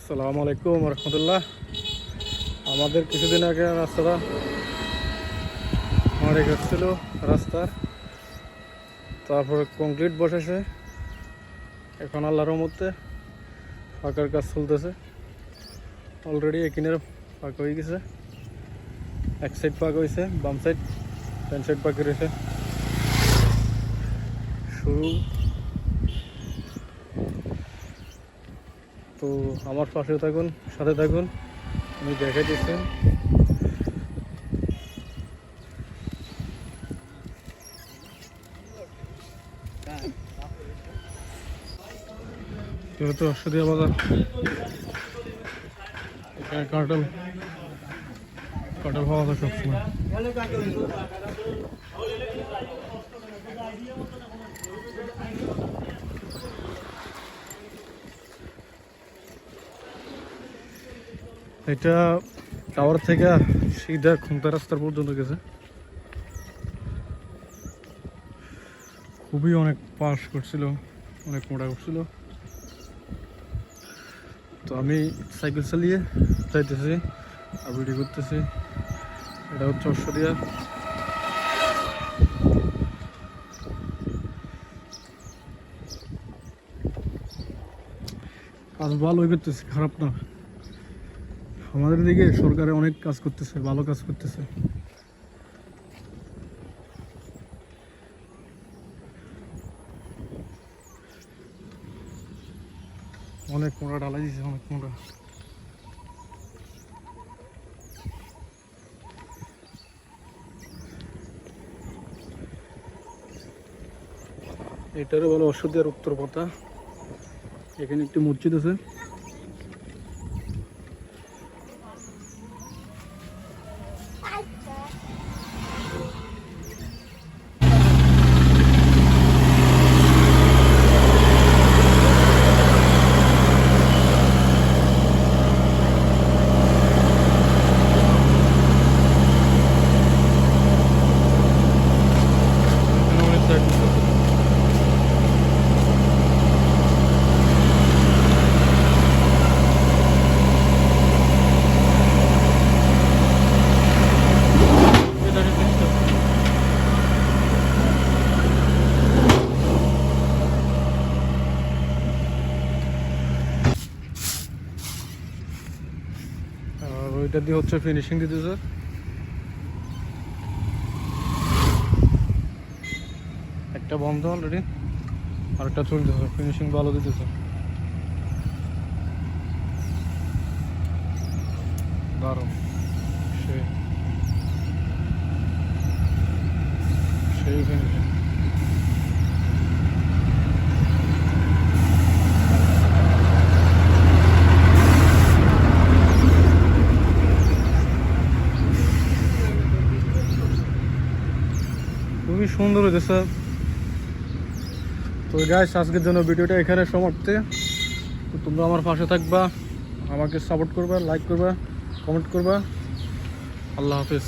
আসসালামু আলাইকুম রহমতুল্লাহ। আমাদের কিছুদিন আগে রাস্তাটা মারে গেছিল রাস্তার, তারপরে কংক্রিট বসেছে। এখন আল্লাহর রহমতে ফাঁকার কাজ চলতেছে। অলরেডি এখানের ফাঁকা হয়ে গেছে, এক সাইড ফাঁকা হয়েছে, বাম সাইড ডান সাইড ফাঁকা রয়েছে। শুরু তো আমার পাশে থাকুন, সাথে থাকুন, আমি দেখাই দিচ্ছি। যেহেতু অশ্বদিয়া বাজার, এখানে কাঁঠাল পাওয়া যায় সবসময়। এটা টাওয়ার থেকে সিধা খুমতা রাস্তার পর্যন্ত গেছে। খুবই অনেক পাশ করছিল, অনেক মোটা করছিল। তো আমি সাইকেল চালিয়ে যাইতেছি আর ভিডিও করতেছি। এটা হচ্ছে অশ্বদিয়া। কাজ ভালোই করতেছে, খারাপ না। আমাদের দিকে সরকারে অনেক কাজ করতেছে, ভালো কাজ করতেছে। অনেক মোটা ঢালাই দিছে, অনেক মোটা। এটারও বলো অশ্বদিয়ার উত্তর পথা। এখানে একটি মসজিদ আছে। ওইটা দিয়ে হচ্ছে ফিনিশিং দিতেছে। একটা বন্ধ অলরেডি, আর একটা চলতেছে, ফিনিশিং ভালো দিতেছে। দারুণ, সেই ফিনিশিং। খুবই সুন্দর হয়েছে। তো গাইস, আজকের জন্য ভিডিওটা এখানে সমাপ্তি। তো তোমরা আমার পাশে থাকবা, আমাকে সাপোর্ট করবা, লাইক করবা, কমেন্ট করবা। আল্লাহ হাফেজ।